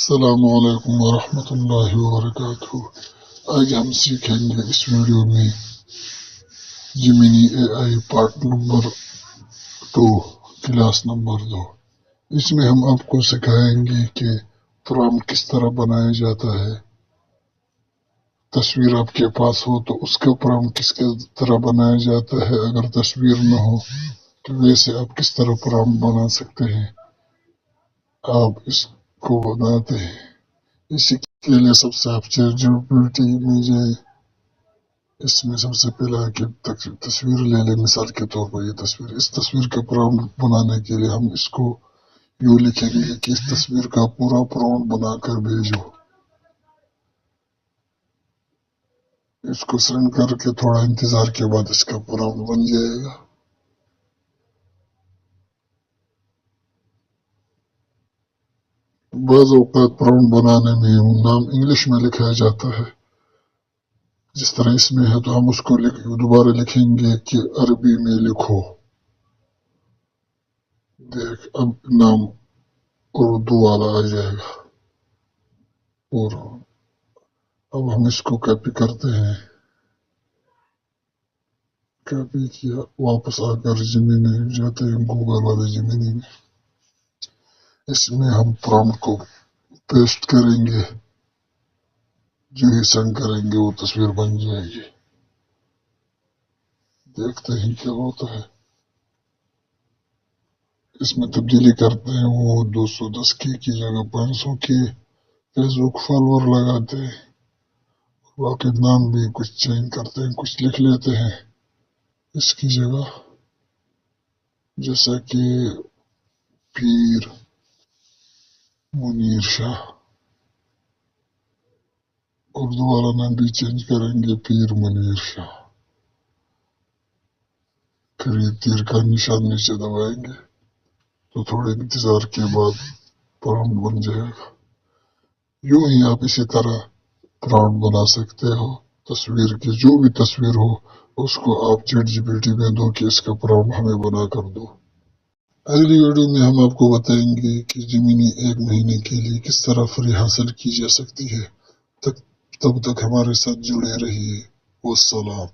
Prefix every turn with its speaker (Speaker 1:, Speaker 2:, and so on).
Speaker 1: السلام علیکم ورحمۃ اللہ وبرکاتہ۔ آج ہم سیکھیں گے اس ویڈیو میں Gemini a I part number 2 class number 2۔ اس میں ہم آپ کو سکھائیں گے کہ پرومپٹ کس طرح بنایا جاتا ہے۔ تصویر آپ کے پاس ہو تو اس کا پرومپٹ کس طرح بنایا جاتا ہے، اگر تصویر نہ ہو تو ویسے آپ کس طرح پرومپٹ بنا سکتے ہیں۔ آپ اس کو بناتے ہیں، اسی کے لیے سب سے آپ چیٹ جی پی ٹی میں جائیں۔ اس میں سب سے پہلا کہ تصویر لے لیں، مثال کے طور پر یہ تصویر، اس تصویر کا پرومپٹ بنانے کے لیے ہم اس کو یوں لکھیں گے کہ اس تصویر کا پورا پرومپٹ بنا کر بھیجو۔ اس کو سینڈ کر کے تھوڑا انتظار کے بعد اس کا پرومپٹ بن جائے گا۔ بعض اوقات پرومپٹ بنانے میں نام انگلش میں لکھا جاتا ہے، جس طرح اس میں ہے، تو ہم اس کو دوبارہ لکھیں گے کہ عربی میں لکھو۔ دیکھ اب نام اردو والا آ جائے گا پورا۔ اب ہم اس کو کاپی کرتے ہیں، کاپی کیا، واپس آ کر جیمنی جاتے ہیں، گوگل والے جیمنی میں۔ اس میں ہم پرومپٹ کو پیسٹ کریں گے، جو ہی سینڈ کریں گے وہ تصویر بن جائے گی۔ دیکھتے ہیں کیا ہوتا ہے۔ اس میں تبدیلی کرتے ہیں، وہ 210 کی جگہ 500 کی فیس بک فالوور لگاتے ہیں، باقی نام بھی کچھ چینج کرتے ہیں، کچھ لکھ لیتے ہیں اس کی جگہ، جیسا کہ پیر منیر شاہ۔ اردو والا نام بھی چینج کریں گے، پیر منیر شاہ۔ پھر یہ تیر کا نشان نیچے دبائیں گے تو تھوڑے انتظار کے بعد پرومپٹ بن جائے گا۔ یوں ہی آپ اسی طرح پرومپٹ بنا سکتے ہو۔ تصویر کی جو بھی تصویر ہو اس کو آپ چیٹ جی پی ٹی میں دو کہ اس کا پرومپٹ ہمیں بنا کر دو۔ اگلی ویڈیو میں ہم آپ کو بتائیں گے کہ جیمنی 1 مہینے کے لیے کس طرح فری حاصل کی جا سکتی ہے۔ تب تک ہمارے ساتھ جڑے رہیے۔ والسلام۔